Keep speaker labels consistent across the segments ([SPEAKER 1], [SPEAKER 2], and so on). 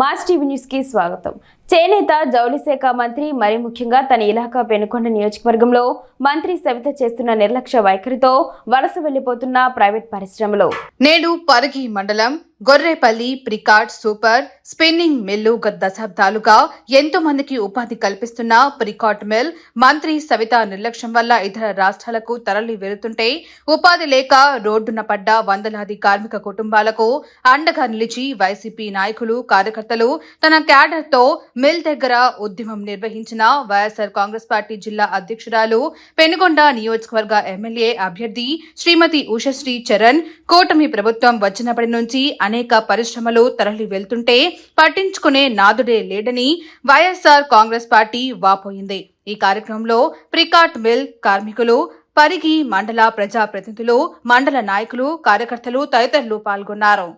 [SPEAKER 1] Mass TV news కి స్వాగతం. చేనేత జౌళి శాఖ మంత్రి మరి ముఖ్యంగా తన ఇలాకా పెనుకొండ నియోజకవర్గంలో మంత్రి సవిత చేస్తున్న నిర్లక్ష్య వైఖరితో వలస వెళ్లిపోతున్న ప్రైవేట్ పరిశ్రమలు.
[SPEAKER 2] నేడు పరిగి మండలం గొర్రెపల్లి ప్రికాట్ సూపర్ స్పిన్నింగ్ మిల్లు గత దశాబ్దాలుగా ఎంతో మందికి ఉపాధి కల్పిస్తున్న ప్రికాట్ మిల్ మంత్రి సవిత నిర్లక్ష్యం వల్ల ఇతర రాష్ట్రాలకు తరలి వెళుతుంటే ఉపాధి లేక రోడ్డున పడ్డ వందలాది కార్మిక కుటుంబాలకు అండగా నిలిచి వైసీపీ నాయకులు కార్యకర్తలు తన క్యాడర్ తో మిల్ దగ్గర ఉద్యమం నిర్వహించిన వైఎస్ఆర్ కాంగ్రెస్ పార్టీ జిల్లా అధ్యక్షురాలు పెనుగొండ నియోజకవర్గ ఎమ్మెల్యే అభ్యర్థి శ్రీమతి ఉషశ్రీ చరణ్ కూటమి ప్రభుత్వం వచ్చినప్పటి నుంచి అనేక పరిశ్రమలు తరలి వెళ్తుంటే పట్టించుకునే నాదుడే లేడని వైఎస్ఆర్ కాంగ్రెస్ పార్టీ వాపోయింది. ఈ కార్యక్రమంలో ప్రికాట్ మిల్ కార్మికులు, పరిగి మండల ప్రజా ప్రతినిధులు, మండల నాయకులు, కార్యకర్తలు తదితరులు పాల్గొన్నారు.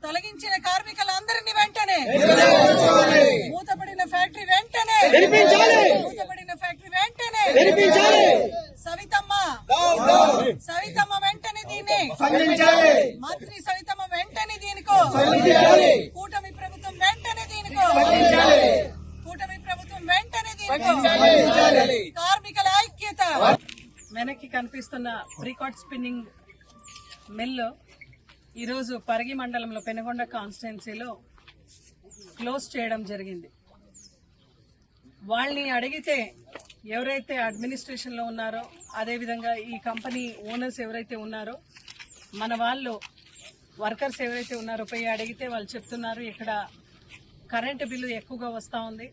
[SPEAKER 3] తొలగించిన కార్మికులందరినీ వెంటనే మూతపడిన ఫ్యాక్టరీ వెంటనే సవితమ్మ వెంటనే దీన్ని మంత్రి సవితమ్మ వెంటనే దీనికో కూటమి ప్రభుత్వం వెంటనే దీనికో కార్మికుల ఐక్యత. వెనక్కి కనిపిస్తున్న ప్రికాట్ స్పిన్నింగ్ మిల్లు ఈరోజు పరిగి మండలంలో పెనుగొండ కాన్స్టిట్యున్సీలో క్లోజ్ చేయడం జరిగింది. వాళ్ళని అడిగితే ఎవరైతే అడ్మినిస్ట్రేషన్లో ఉన్నారో, అదేవిధంగా ఈ కంపెనీ ఓనర్స్ ఎవరైతే ఉన్నారో, మన వాళ్ళు వర్కర్స్ ఎవరైతే ఉన్నారో పోయి అడిగితే వాళ్ళు చెప్తున్నారు ఇక్కడ కరెంటు బిల్లు ఎక్కువగా వస్తూ ఉంది,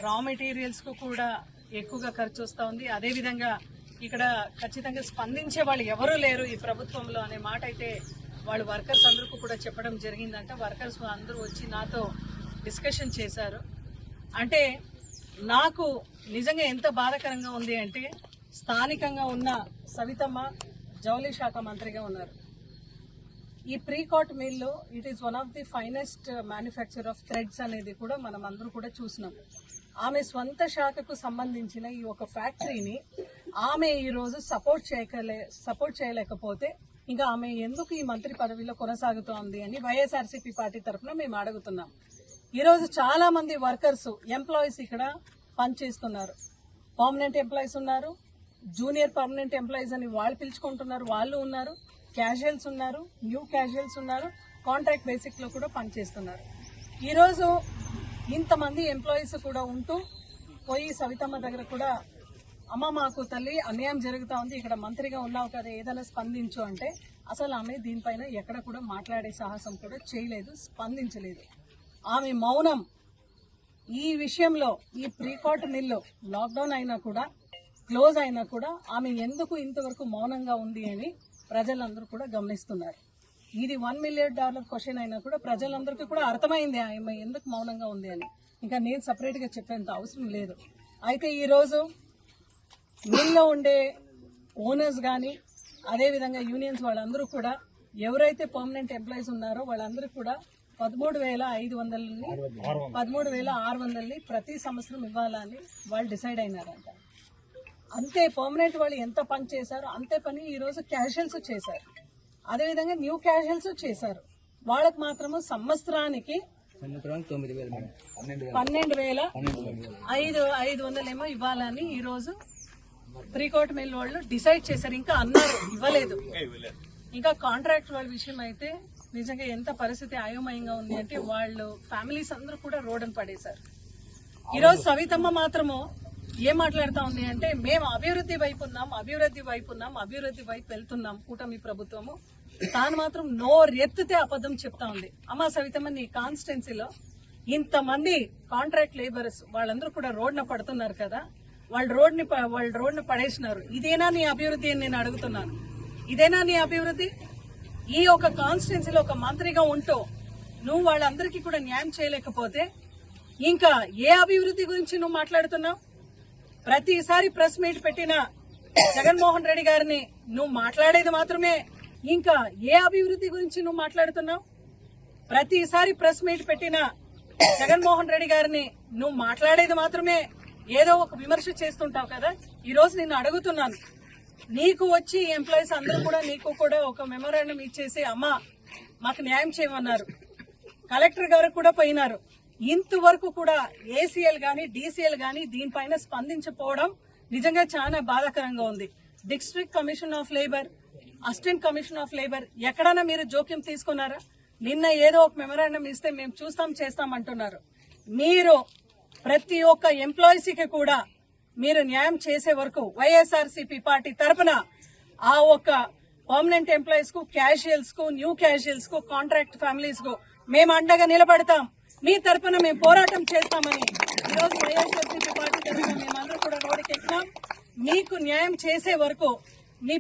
[SPEAKER 3] రా మెటీరియల్స్కు కూడా ఎక్కువగా ఖర్చు వస్తూ ఉంది, అదేవిధంగా ఇక్కడ ఖచ్చితంగా స్పందించే వాళ్ళు ఎవరూ లేరు ఈ ప్రభుత్వంలో అనే మాట అయితే వాళ్ళు వర్కర్స్ అందరికీ కూడా చెప్పడం జరిగిందంట. వర్కర్స్ అందరూ వచ్చి నాతో డిస్కషన్ చేశారు. అంటే నాకు నిజంగా ఎంత బాధాకరంగా ఉంది అంటే, స్థానికంగా ఉన్న సవితమ్మ జౌళి శాఖ మంత్రిగా ఉన్నారు. ఈ Precot mill it is one of the finest manufacture of threads అనేది కూడా మనం అందరూ కూడా చూసినాం. ఆమె స్వంత శాఖకు సంబంధించిన ఈ ఒక ఫ్యాక్టరీని ఆమె ఈరోజు సపోర్ట్ చేయలేకపోతే ఇంకా ఆమె ఎందుకు ఈ మంత్రి పదవిలో కొనసాగుతోంది అని వైఎస్ఆర్సీపీ పార్టీ తరఫున మేము అడుగుతున్నాం. ఈరోజు చాలా మంది వర్కర్స్ ఎంప్లాయీస్ ఇక్కడ పనిచేస్తున్నారు. పర్మనెంట్ ఎంప్లాయీస్ ఉన్నారు, జూనియర్ పర్మనెంట్ ఎంప్లాయీస్ అని వాళ్ళు పిలుచుకుంటున్నారు, వాళ్ళు ఉన్నారు, క్యాజువల్స్ ఉన్నారు, న్యూ క్యాజువల్స్ ఉన్నారు, కాంట్రాక్ట్ బేసిక్ లో కూడా పనిచేస్తున్నారు. ఈరోజు ఇంతమంది ఎంప్లాయీస్ కూడా ఉంటూ పోయి సవితమ్మ దగ్గర కూడా, అమ్మ మాకు తల్లి అన్యాయం జరుగుతూ ఉంది, ఇక్కడ మంత్రిగా ఉన్నావు కదా ఏదైనా స్పందించు అంటే అసలు ఆమె దీనిపైన ఎక్కడ కూడా మాట్లాడే సాహసం కూడా చేయలేదు, స్పందించలేదు. ఆమె మౌనం ఈ విషయంలో, ఈ ప్రికాట్ మిల్లు లాక్డౌన్ అయినా కూడా, క్లోజ్ అయినా కూడా ఆమె ఎందుకు ఇంతవరకు మౌనంగా ఉంది అని ప్రజలందరూ కూడా గమనిస్తున్నారు. ఇది $1 మిలియన్ క్వశ్చన్ అయినా కూడా ప్రజలందరికీ కూడా అర్థమైంది ఆమె ఎందుకు మౌనంగా ఉంది అని. ఇంకా నేను సపరేట్గా చెప్పేంత అవసరం లేదు. అయితే ఈరోజు మిల్లో ఉండే ఓనర్స్ కానీ, అదేవిధంగా యూనియన్స్ వాళ్ళందరూ కూడా ఎవరైతే పర్మనెంట్ ఎంప్లాయీస్ ఉన్నారో వాళ్ళందరూ కూడా 13,500ని 13,600ని ప్రతి సంవత్సరం ఇవ్వాలని వాళ్ళు డిసైడ్ అయినారంట. అంతే పర్మనెంట్ వాళ్ళు ఎంత పని చేశారో అంతే పని ఈరోజు క్యాజువల్స్ చేశారు, అదేవిధంగా న్యూ క్యాజువల్స్ చేశారు. వాళ్ళకి మాత్రము సంవత్సరానికి 12,500 ఇవ్వాలని ఈరోజు ప్రికాట్ మిల్ వాళ్ళు డిసైడ్ చేశారు. ఇంకా అన్నారు, ఇవ్వలేదు. ఇంకా కాంట్రాక్ట్ వాళ్ళ విషయం అయితే నిజంగా ఎంత పరిస్థితి అయోమయంగా ఉంది అంటే వాళ్ళు ఫ్యామిలీస్ అందరూ కూడా రోడ్డున పడేశారు. ఈరోజు సవితమ్మ మాత్రము ఏం మాట్లాడుతూ ఉంది అంటే, మేము అభివృద్ధి వైపు వెళ్తున్నాం కూటమి ప్రభుత్వము. తాను మాత్రం నోరెత్తితే అబద్ధం చెప్తా ఉంది. అమ్మ సవితమ్మ, నీ కాన్స్టిట్యున్సీలో ఇంతమంది కాంట్రాక్ట్ లేబరర్స్ వాళ్ళందరూ కూడా రోడ్న పడుతున్నారు కదా, వాళ్ళు రోడ్ని పడేసినారు. ఇదేనా నీ అభివృద్ధి అని నేను అడుగుతున్నాను. ఇదేనా నీ అభివృద్ధి? ఈ ఒక కాన్స్టిట్యున్సీలో ఒక మంత్రిగా ఉంటూ నువ్వు వాళ్ళందరికీ కూడా న్యాయం చేయలేకపోతే ఇంకా ఏ అభివృద్ధి గురించి నువ్వు మాట్లాడుతున్నావు? ప్రతిసారి ప్రెస్ మీట్ పెట్టిన జగన్మోహన్ రెడ్డి గారిని నువ్వు మాట్లాడేది మాత్రమే. ఇంకా ఏ అభివృద్ధి గురించి నువ్వు మాట్లాడుతున్నావు? ప్రతిసారి ప్రెస్ మీట్ పెట్టిన జగన్మోహన్ రెడ్డి గారిని నువ్వు మాట్లాడేది మాత్రమే ఏదో ఒక విమర్శ చేస్తుంటావు కదా. ఈ రోజు నిన్ను అడుగుతున్నాను, నీకు వచ్చి ఎంప్లాయీస్ అందరూ కూడా నీకు కూడా ఒక మెమోరాండం ఇచ్చేసి అమ్మా మాకు న్యాయం చేయమన్నారు. కలెక్టర్ గారు కూడా పోయినారు. ఇంతవరకు కూడా ఏసీఎల్ గాని డీసీఎల్ గాని దీనిపైన స్పందించకపోవడం నిజంగా చాలా బాధాకరంగా ఉంది. District commission of labour, assistant commission of labour ఎక్కడైనా మీరు జోక్యం తీసుకున్నారా? నిన్న ఏదో ఒక మెమోరాండం ఇస్తే మేము చేస్తాం అంటున్నారు. మీరు ప్రతి ఒక్క ఎంప్లాయీస్కి కూడా మీరు న్యాయం చేసే వరకు వైఎస్ఆర్సీపీ పార్టీ తరఫున ఆ ఒక్క పర్మనెంట్ ఎంప్లాయీస్ కు, క్యాజువల్స్ కు, న్యూ క్యాజువల్స్ కు, కాంట్రాక్ట్ ఫ్యామిలీస్ కు మేము అండగా నిలబడతాం. మీ తరఫున మేము పోరాటం చేస్తామని ఈరోజు వైఎస్ఆర్సీపీ పార్టీ తరఫున మేమందరూ కూడా రోడ్డుకి ఎక్కినాం. మీకు న్యాయం చేసే వరకు